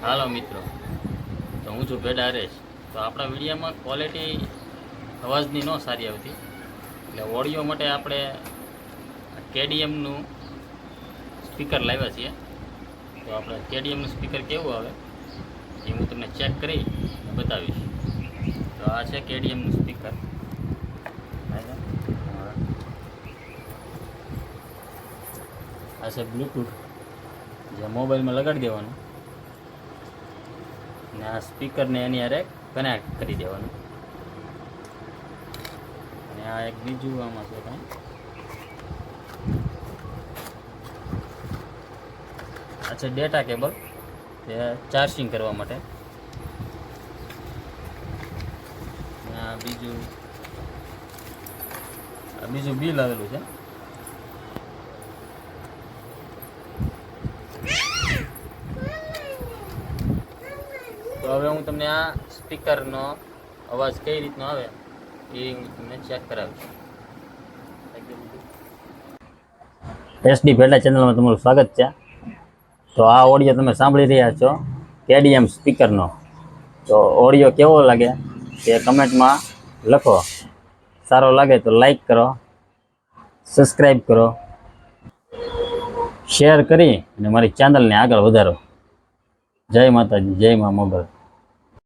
હાલો મિત્રો, તો હું છું ભેડા હરેશ. તો આપણા વિડીયોમાં ક્વોલિટી અવાજની ન સારી આવતી, એટલે ઓડિયો માટે આપણે કેડીએમનું સ્પીકર લાવ્યા છીએ. તો આપણે કેડીએમનું સ્પીકર કેવું આવે એ હું તમને ચેક કરી બતાવીશ. તો આ છે કેડીએમનું સ્પીકર. આ છે બ્લૂટૂથ, જે મોબાઈલમાં લગાડી દેવાનું ને આ સ્પીકરને એની હારે કનેક્ટ કરી દેવાનું. અને આ એક બીજું આમાં છે કાંઈ, આ છે ડેટા કેબલ, તે ચાર્જિંગ કરવા માટે. આ બીજું બિલ આવેલું છે. તો હવે હું તમને આ સ્પીકરનો અવાજ કઈ રીતનો આવે એ હું તમને ચેક કરાવીશ. એસડી ભેડા ચેનલમાં તમારું સ્વાગત છે. તો આ ઓડિયો તમે સાંભળી રહ્યા છો કેડીએમ સ્પીકરનો. તો ઓડિયો કેવો લાગે તે કમેન્ટમાં લખો. સારો લાગે તો લાઈક કરો, સબસ્ક્રાઈબ કરો, શેર કરી અને મારી ચેનલને આગળ વધારો. જય માતાજી, જય મા મોગલ.